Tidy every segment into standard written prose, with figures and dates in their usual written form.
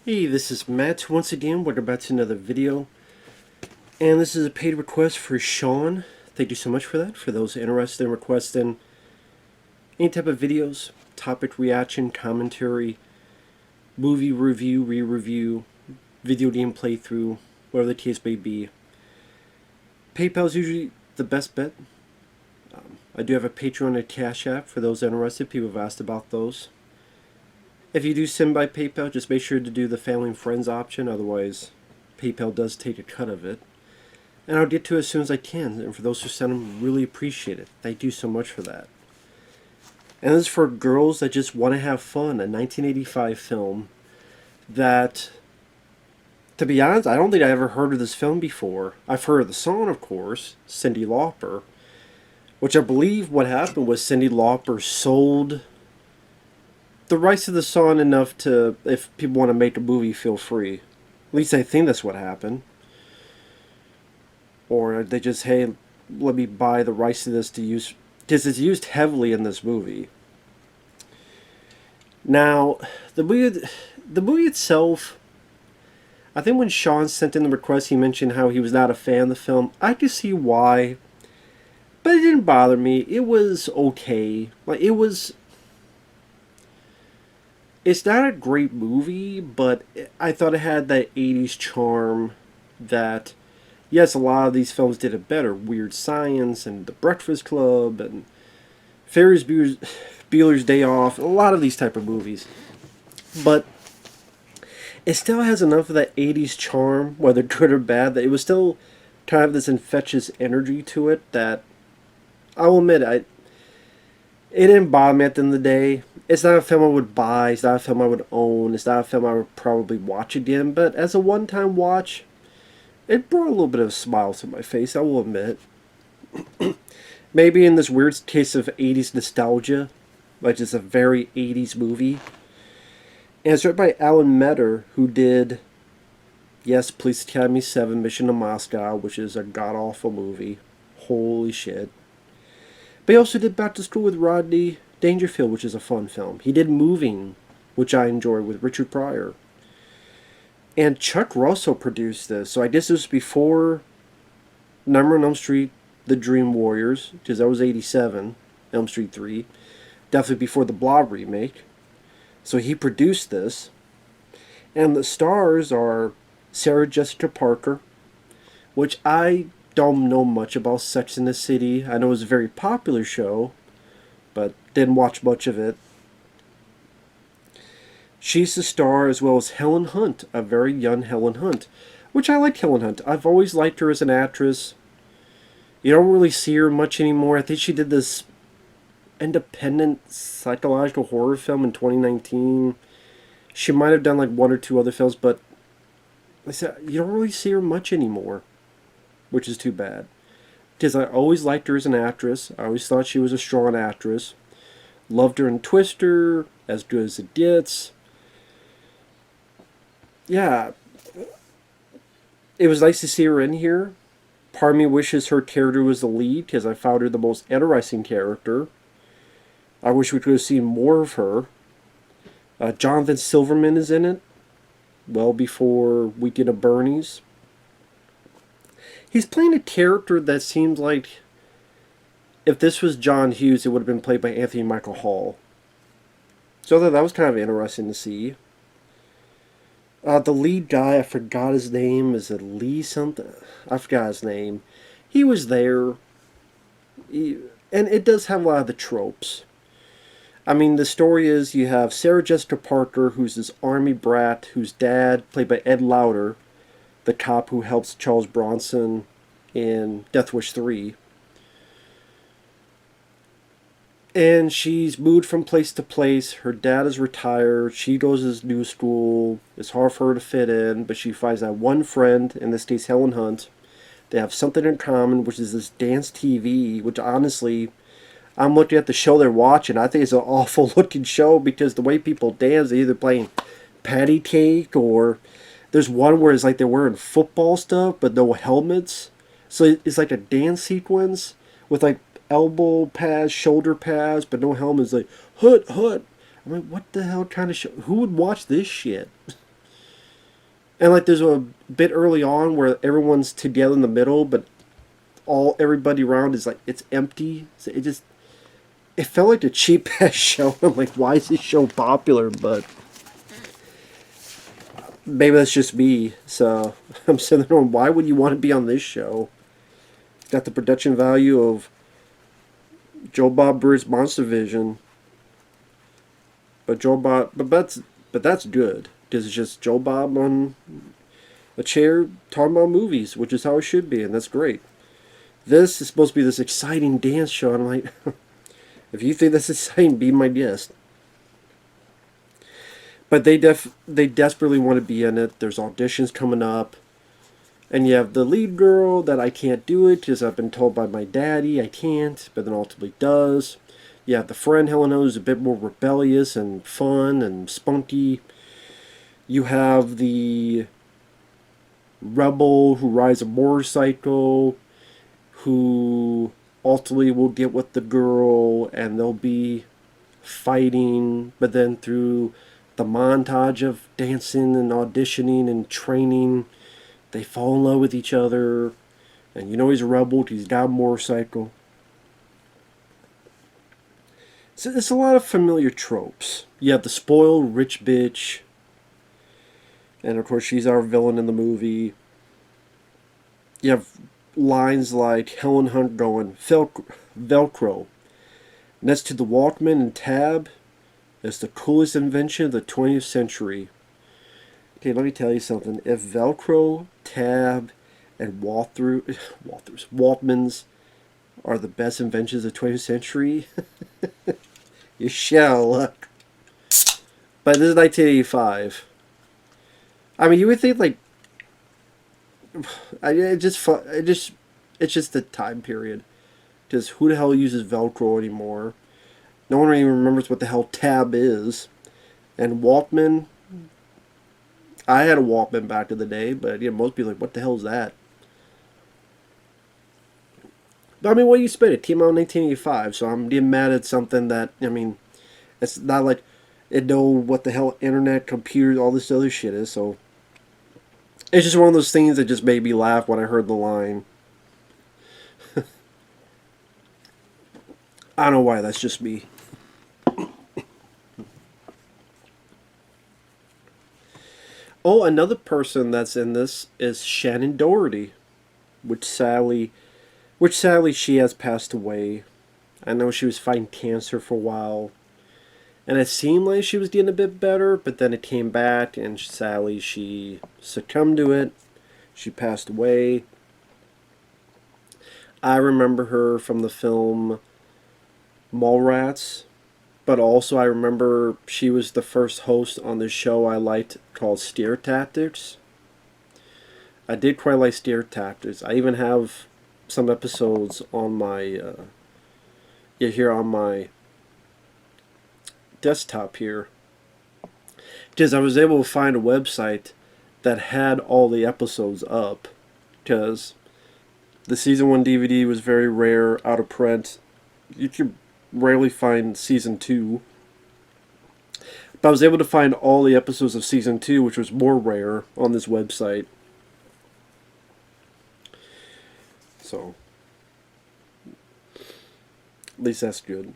Hey, this is Matt. Once again, we're about to another video. And this is a paid request for Sean. Thank you so much for that. For those interested in requesting any type of videos, topic reaction, commentary, movie review, re-review, video game playthrough, whatever the case may be. PayPal is usually the best bet. I do have a Patreon and a CashApp for those interested. People have asked about those. If you do send by PayPal, just make sure to do the family and friends option, otherwise PayPal does take a cut of it. And I'll get to it as soon as I can, and for those who send them, really appreciate it. Thank you so much for that. And this is for girls that just want to have fun, a 1985 film that, to be honest, I don't think I ever heard of this film before. I've heard of the song, of course, Cyndi Lauper, which I believe what happened was Cyndi Lauper sold the rights to the song enough to, if people want to make a movie, feel free. At least I think that's what happened. Or they just, hey, let me buy the rights to this to use, because it's used heavily in this movie. Now, the movie itself, I think when Sean sent in the request, he mentioned how he was not a fan of the film. I can see why, but it didn't bother me. It was okay. It's not a great movie, but I thought it had that 80s charm that, yes, a lot of these films did it better. Weird Science and The Breakfast Club and Ferris Bueller's Day Off, a lot of these type of movies. But it still has enough of that 80s charm, whether good or bad, that it was still kind of this infectious energy to it that, I will admit, it didn't bother me at the end of the day. It's not a film I would buy. It's not a film I would own. It's not a film I would probably watch again. But as a one-time watch, it brought a little bit of a smile to my face, I will admit. Maybe in this weird case of 80s nostalgia, like it's a very 80s movie. And it's written by Alan Metter, who did, yes, Police Academy 7, Mission to Moscow, which is a god-awful movie. Holy shit. But he also did Back to School with Rodney Dangerfield, which is a fun film. He did Moving, which I enjoy, with Richard Pryor. And Chuck Russell produced this, so I guess this was before Number on Elm Street, The Dream Warriors, because that was 87, Elm Street 3. Definitely before the Blob remake. So he produced this. And the stars are Sarah Jessica Parker, which I don't know much about Sex and the City. I know it was a very popular show, but didn't watch much of it. She's the star, as well as Helen Hunt, a very young Helen Hunt, which I like Helen Hunt. I've always liked her as an actress. You don't really see her much anymore. I think she did this independent psychological horror film in 2019. She might have done like one or two other films, but like I said, you don't really see her much anymore, which is too bad. Because I always liked her as an actress. I always thought she was a strong actress. Loved her in Twister, As Good as It Gets. Yeah, it was nice to see her in here. Part of me wishes her character was the lead, because I found her the most interesting character. I wish we could have seen more of her. Jonathan Silverman is in it, well before Weekend of Bernie's. He's playing a character that seems like if this was John Hughes, it would have been played by Anthony Michael Hall. So that was kind of interesting to see. The lead guy, I forgot his name. Is it Lee something? I forgot his name. He was there. And it does have a lot of the tropes. I mean, the story is you have Sarah Jessica Parker, who's this army brat, whose dad, played by Ed Lauter, the cop who helps Charles Bronson in Death Wish 3. And she's moved from place to place. Her dad is retired. She goes to this new school. It's hard for her to fit in, but she finds that one friend, in this case Helen Hunt. They have something in common, which is this dance TV, which honestly, I'm looking at the show they're watching. I think it's an awful looking show because the way people dance, they're either playing patty cake or there's one where it's like they're wearing football stuff but no helmets. So it's like a dance sequence with like elbow pads, shoulder pads, but no helmets. Like, hut. I'm like, what the hell kind of show? Who would watch this shit? And like there's a bit early on where everyone's together in the middle, but everybody around is like it's empty. So it felt like a cheap ass show. I'm like, why is this show popular? But maybe that's just me. So I'm sitting there going, why would you want to be on this show? Got the production value of Joe Bob Bruce Monster Vision, but that's good because it's just Joe Bob on a chair talking about movies, which is how it should be, and that's great. This is supposed to be this exciting dance show, and I'm like, if you think that's exciting, be my guest. But they desperately want to be in it. There's auditions coming up. And you have the lead girl that I can't do it because I've been told by my daddy I can't, but then ultimately does. You have the friend Helen Hunt who's a bit more rebellious and fun and spunky. You have the rebel who rides a motorcycle, who ultimately will get with the girl and they'll be fighting, but then through the montage of dancing and auditioning and training, they fall in love with each other, and you know he's a rebel, he's got a motorcycle. So it's a lot of familiar tropes. You have the spoiled rich bitch, and of course she's our villain in the movie. You have lines like Helen Hunt going, Velcro. Next to the Walkman and Tab, it's the coolest invention of the 20th century. Okay, let me tell you something. If Velcro, Tab, and Walkmans are the best inventions of the 20th century, you shall look. But this is 1985. I mean, you would think like, it's just the time period. Because who the hell uses Velcro anymore? No one even remembers what the hell Tab is. And Walkman, I had a Walkman back in the day, but most people are like, what the hell is that? But I mean, what do you expect? It came out in 1985, so I'm getting mad at something that, it's not like it know what the hell internet, computers, all this other shit is, so it's just one of those things that just made me laugh when I heard the line. I don't know why, that's just me. Oh, another person that's in this is Shannen Doherty, which sadly she has passed away. I know she was fighting cancer for a while, and it seemed like she was getting a bit better, but then it came back, and sadly she succumbed to it. She passed away. I remember her from the film Mallrats. But also I remember she was the first host on the show I liked called Steer Tactics. I did quite like Steer Tactics. I even have some episodes on my here on my desktop here. Because I was able to find a website that had all the episodes up. Because the season 1 DVD was very rare, out of print. You could rarely find season 2, but I was able to find all the episodes of season 2, which was more rare, on this website. So at least that's good,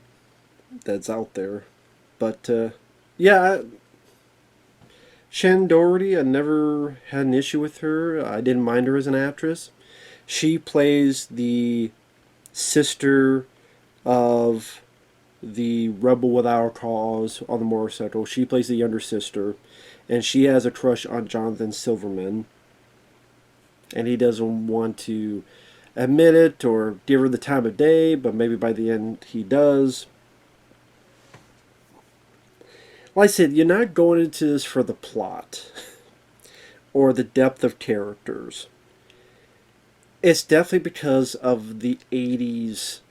that's out there. But yeah, Shannen Doherty, I never had an issue with her. I didn't mind her as an actress. She plays the sister of the rebel without a cause on the motorcycle. She plays the younger sister, and she has a crush on Jonathan Silverman, and he doesn't want to admit it or give her the time of day, but maybe by the end he does. Like I said, you're not going into this for the plot or the depth of characters. It's definitely because of the 80s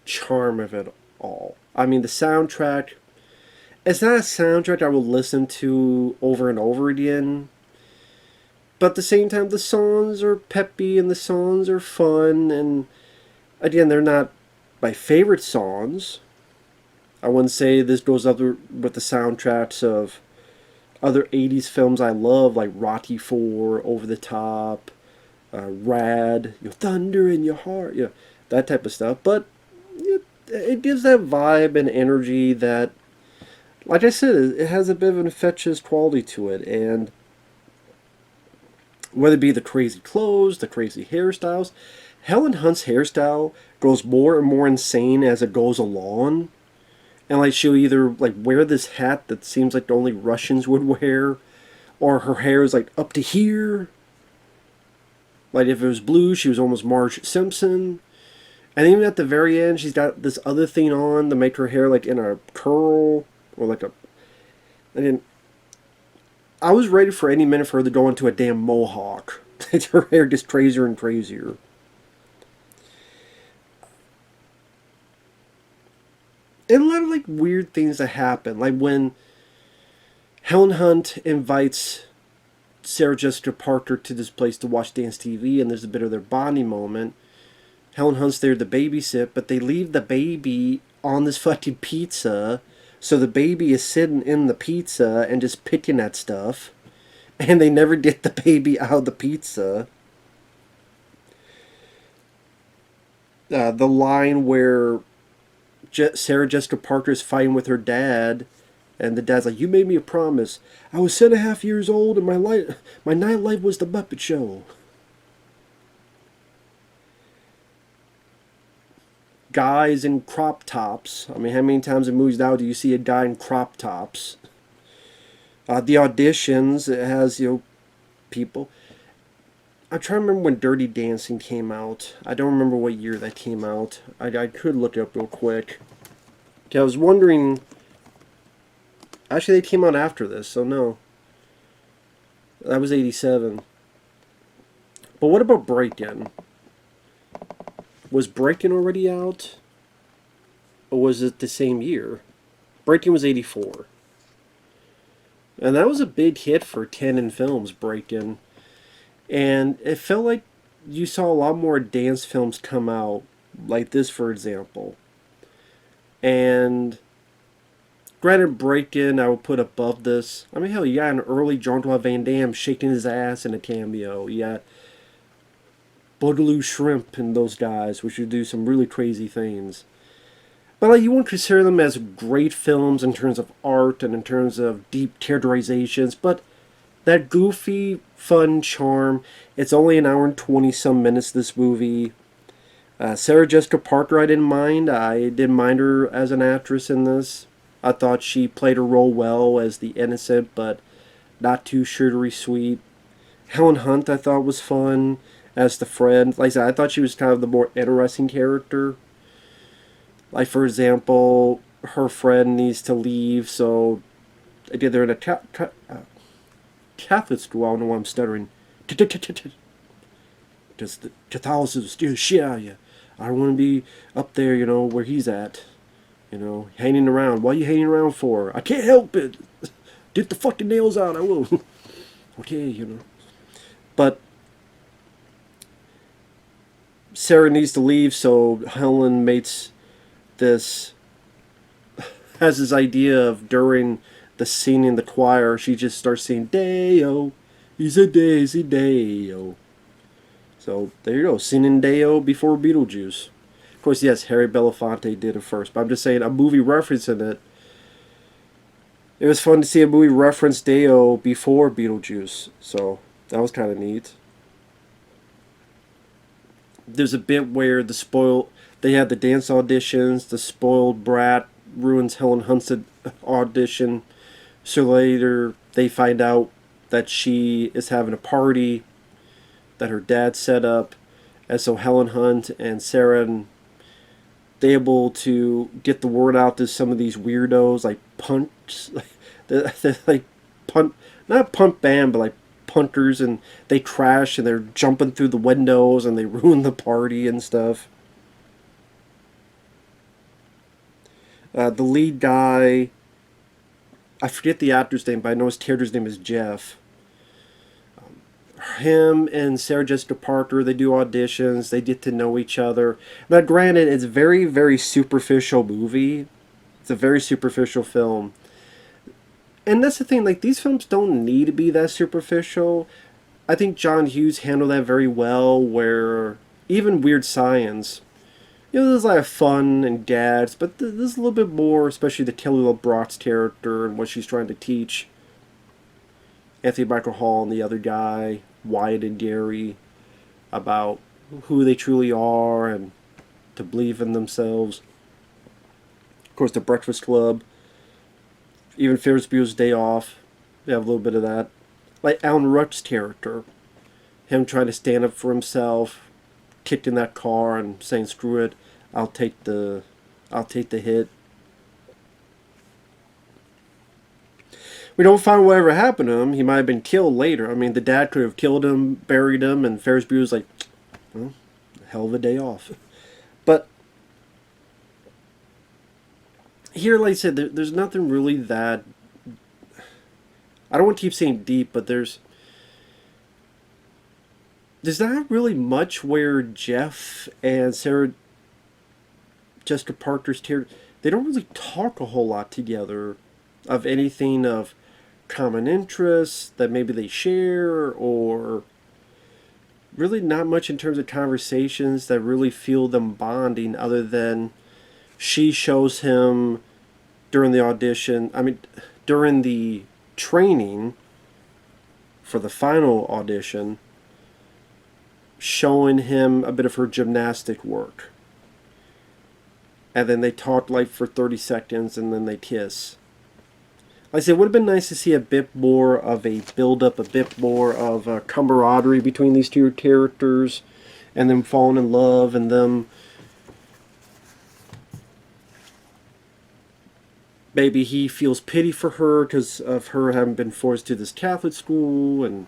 charm of it all. I mean, the soundtrack, it's not a soundtrack I will listen to over and over again, but at the same time the songs are peppy and the songs are fun, and again, they're not my favorite songs. I wouldn't say this goes up with the soundtracks of other 80s films I love, like Rocky 4, Over the Top, Rad, Thunder in Your Heart, that type of stuff. But it gives that vibe and energy that, like I said, it has a bit of an infectious quality to it. And whether it be the crazy clothes, the crazy hairstyles, Helen Hunt's hairstyle grows more and more insane as it goes along. And like she'll either like wear this hat that seems like only Russians would wear, or her hair is like up to here. Like if it was blue, she was almost Marge Simpson. And even at the very end, she's got this other thing on to make her hair like in a curl or like a. And I was ready for any minute for her to go into a damn mohawk. Her hair gets crazier and crazier. And a lot of like weird things that happen, like when Helen Hunt invites Sarah Jessica Parker to this place to watch dance TV, and there's a bit of their bonding moment. Helen Hunt's there to babysit, but they leave the baby on this fucking pizza, so the baby is sitting in the pizza and just picking at stuff, and they never get the baby out of the pizza. The line where Sarah Jessica Parker is fighting with her dad, and the dad's like, "You made me a promise. I was 7.5 years old, and my nightlife was the Muppet Show." Guys in crop tops. I mean, how many times in movies now do you see a guy in crop tops? The auditions, it has, people. I'm trying to remember when Dirty Dancing came out. I don't remember what year that came out. I could look it up real quick. Okay, I was wondering. Actually, they came out after this, so no. That was 87. But what about Break-In? Was Break-In already out? Or was it the same year? Break-In was 84. And that was a big hit for Canon Films, Break-In. And it felt like you saw a lot more dance films come out, like this, for example. And granted, Break-In I would put above this. I mean, hell, you got an early Jean-Claude Van Damme shaking his ass in a cameo. You got Boogaloo Shrimp and those guys, which would do some really crazy things. But like, you wouldn't consider them as great films in terms of art and in terms of deep characterizations, but that goofy, fun charm. It's only an hour and 20-some minutes, this movie. Sarah Jessica Parker, I didn't mind. I didn't mind her as an actress in this. I thought she played her role well as the innocent, but not too sugary sweet. Helen Hunt, I thought, was fun as the friend. Like I said, I thought she was kind of the more interesting character. Like, for example, her friend needs to leave, so they're in a Catholic school. I don't know why I'm stuttering. Just the Catholicism still shit out of you. I don't want to be up there, where he's at. Hanging around. What are you hanging around for? I can't help it. Get the fucking nails out, I will. Okay, But Sarah needs to leave, so Helen has this idea of during the singing in the choir, she just starts singing, Deo, he's a daisy Deo. So there you go, singing Deo before Beetlejuice. Of course, yes, Harry Belafonte did it first, but I'm just saying, a movie referencing it. It was fun to see a movie reference Deo before Beetlejuice, so that was kind of neat. There's a bit where they had the dance auditions, the spoiled brat ruins Helen Hunt's audition, so later they find out that she is having a party that her dad set up, and so Helen Hunt and Sarah, they able to get the word out to some of these weirdos, like they're like not punt band, but like punters, and they crash and they're jumping through the windows and they ruin the party and stuff. The lead guy, I forget the actor's name, but I know his character's name is Jeff. Him and Sarah Jessica Parker, they do auditions, they get to know each other. Now granted, it's a very, very superficial movie. It's a very superficial film. And that's the thing, like, these films don't need to be that superficial. I think John Hughes handled that very well, where even Weird Science, there's a lot of fun and gags, but there's a little bit more, especially the Kelly LeBrock's character and what she's trying to teach Anthony Michael Hall and the other guy, Wyatt and Gary, about who they truly are and to believe in themselves. Of course, The Breakfast Club, even Ferris Bueller's Day Off, they have a little bit of that. Like Alan Ruck's character, him trying to stand up for himself, kicked in that car and saying, "Screw it, I'll take the hit." We don't find whatever happened to him. He might have been killed later. I mean, the dad could have killed him, buried him, and Ferris Bueller's like, well, hell of a day off. But here, like I said, there's nothing really that... I don't want to keep saying deep, but there's not really much where Jeff and Sarah Jessica Parker's character, they don't really talk a whole lot together of anything of common interests that maybe they share, or really not much in terms of conversations that really feel them bonding, other than she shows him during the audition, during the training for the final audition, showing him a bit of her gymnastic work. And then they talk like for 30 seconds and then they kiss. Like I said, it would have been nice to see a bit more of a build-up, a bit more of a camaraderie between these two characters, and them falling in love, and them... maybe he feels pity for her because of her having been forced to this Catholic school, and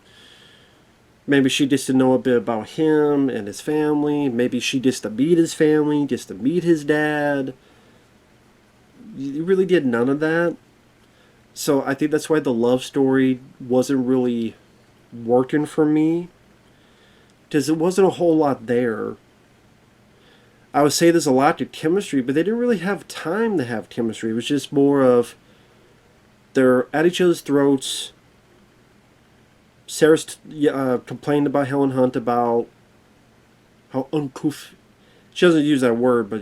maybe she gets to know a bit about him and his family. Maybe she gets to meet his family, gets to meet his dad. You really did none of that. So I think that's why the love story wasn't really working for me, because it wasn't a whole lot there. I would say there's a lot to chemistry, but they didn't really have time to have chemistry. It was just more of they're at each other's throats. Sarah's complained about Helen Hunt about how uncouth. She doesn't use that word, but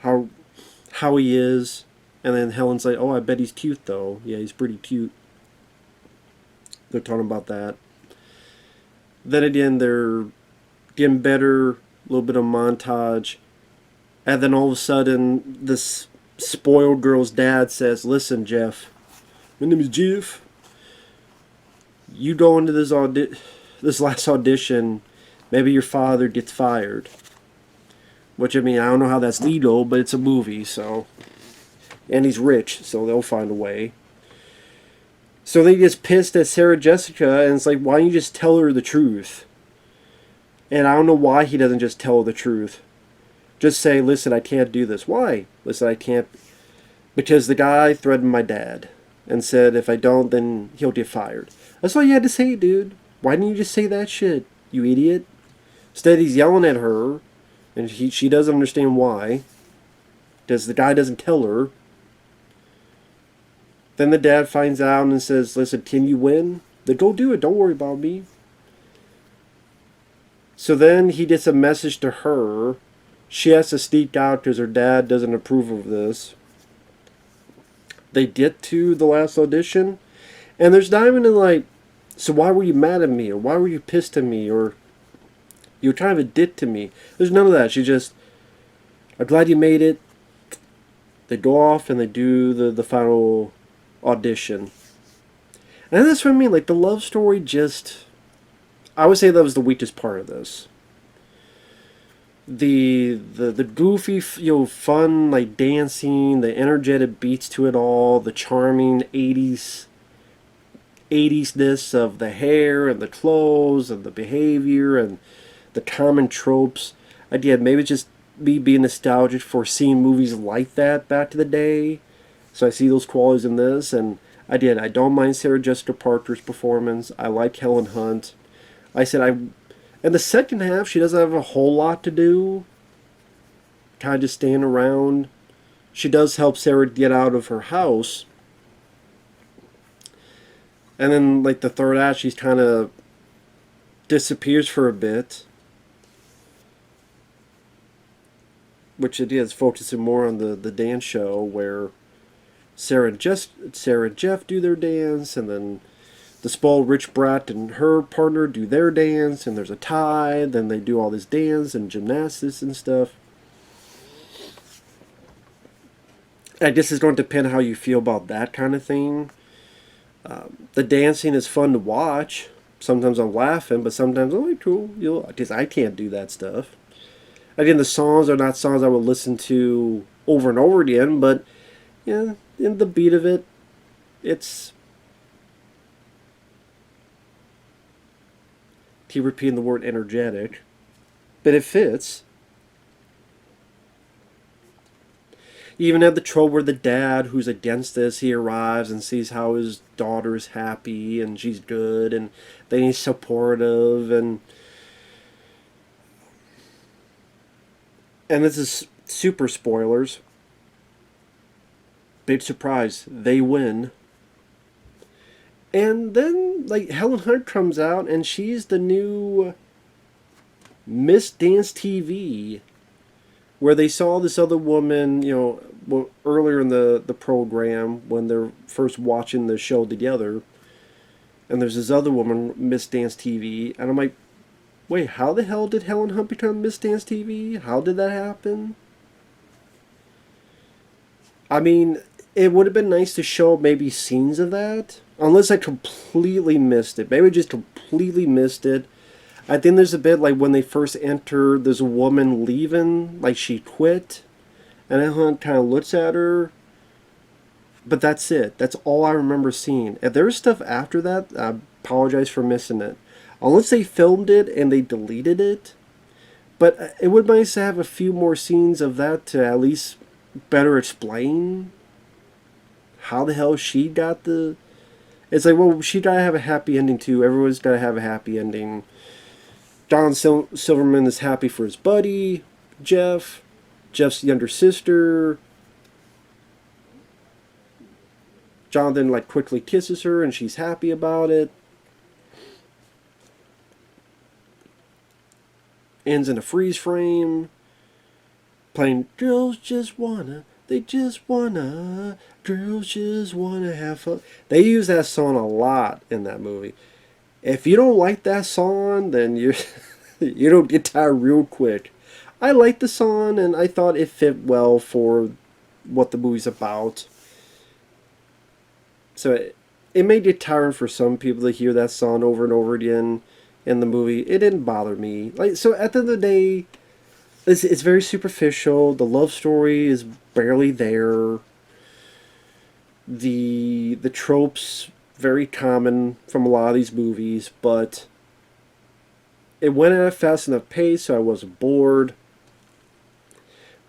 how he is. And then Helen's like, "Oh, I bet he's cute though. Yeah, he's pretty cute." They're talking about that. Then again, they're getting better. A little bit of montage. And then all of a sudden, this spoiled girl's dad says, "Listen, Jeff. My name is Jeff. You go into this last audition, maybe your father gets fired." Which, I don't know how that's legal, but it's a movie, so... and he's rich, so they'll find a way. So they get pissed at Sarah Jessica, and it's like, why don't you just tell her the truth? And I don't know why he doesn't just tell her the truth. Just say, "Listen, I can't do this." Why? "Listen, I can't... because the guy threatened my dad and said if I don't, then he'll get fired." That's all you had to say, dude. Why didn't you just say that shit, you idiot? Instead, he's yelling at her, and she doesn't understand why, because the guy doesn't tell her. Then the dad finds out and says, "Listen, can you win? Then go do it. Don't worry about me." So then he gets a message to her. She has to sneak out because her dad doesn't approve of this. They get to the last audition, and there's not even like, "So why were you mad at me?" or "Why were you pissed at me?" or "You were kind of a dick to me." There's none of that. She just, "I'm glad you made it." They go off and they do the final audition. And that's what I mean. Like, the love story just... I would say that was the weakest part of this. The goofy, fun, like, dancing, the energetic beats to it all, the charming 80s-ness of the hair and the clothes and the behavior and the common tropes. Again, maybe it's just me being nostalgic for seeing movies like that back to the day. So I see those qualities in this, and I don't mind Sarah Jessica Parker's performance. I like Helen Hunt. In the second half, she doesn't have a whole lot to do. Kind of just staying around. She does help Sarah get out of her house. And then, like, the third act, she's kind of disappears for a bit. Which it is, focusing more on the dance show where Sarah and Jeff do their dance, and then the spoiled rich brat and her partner do their dance, and there's a tie, then they do all this dance and gymnastics and stuff. I guess it's going to depend how you feel about that kind of thing. The dancing is fun to watch. Sometimes I'm laughing, but sometimes I'm like, cool, because I can't do that stuff. Again, the songs are not songs I would listen to over and over again, but yeah, in the beat of it, it's... keep repeating the word energetic, but it fits. You even have the trope where the dad, who's against this, he arrives and sees how his daughter is happy and she's good, and then he's supportive, and this is super spoilers. Big surprise, they win. And then, like, Helen Hunt comes out, and she's the new Miss Dance TV, where they saw this other woman, earlier in the program when they're first watching the show together, and there's this other woman, Miss Dance TV, and I'm like, wait, how the hell did Helen Hunt become Miss Dance TV? How did that happen? I mean, it would have been nice to show maybe scenes of that, unless I completely missed it. Maybe I just completely missed it. I think there's a bit like when they first enter, there's a woman leaving, like she quit, and Hunt kind of looks at her, but that's it. That's all I remember seeing. If there's stuff after that, I apologize for missing it. Unless they filmed it and they deleted it. But it would be nice to have a few more scenes of that to at least better explain how the hell she got the... It's like, well, she gotta have a happy ending too. Everyone's gotta have a happy ending. Silverman is happy for his buddy, Jeff. Jeff's younger sister. Jonathan, like, quickly kisses her and she's happy about it. Ends in a freeze frame. Playing Girls Just Wanna, They Just Wanna, Girls Just Wanna Have Fun. They use that song a lot in that movie. If you don't like that song, then you don't get tired real quick. I liked the song, and I thought it fit well for what the movie's about. So it may get tiring for some people to hear that song over and over again in the movie. It didn't bother me. Like, so at the end of the day, it's very superficial. The love story is barely there. The tropes very common from a lot of these movies, but it went at a fast enough pace, so I wasn't bored.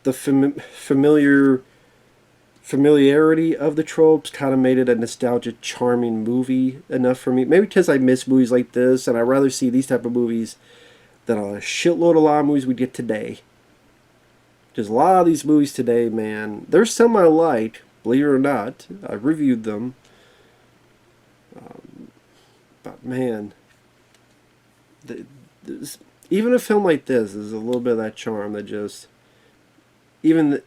The familiarity of the tropes kind of made it a nostalgic, charming movie enough for me. Maybe because I miss movies like this, and I'd rather see these type of movies than a shitload of lot of movies we get today. Because a lot of these movies today, man, there's some I like, believe it or not. I reviewed them. But man, even a film like this is a little bit of that charm that just even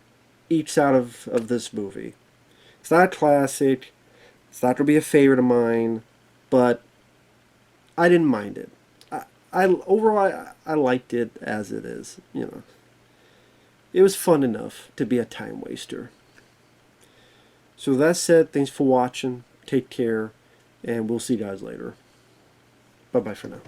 eats out of this movie. It's not a classic. It's not going to be a favorite of mine, but I didn't mind it. Overall, I liked it as it is. It was fun enough to be a time waster. So with that said, thanks for watching. Take care, and we'll see you guys later. Bye-bye for now.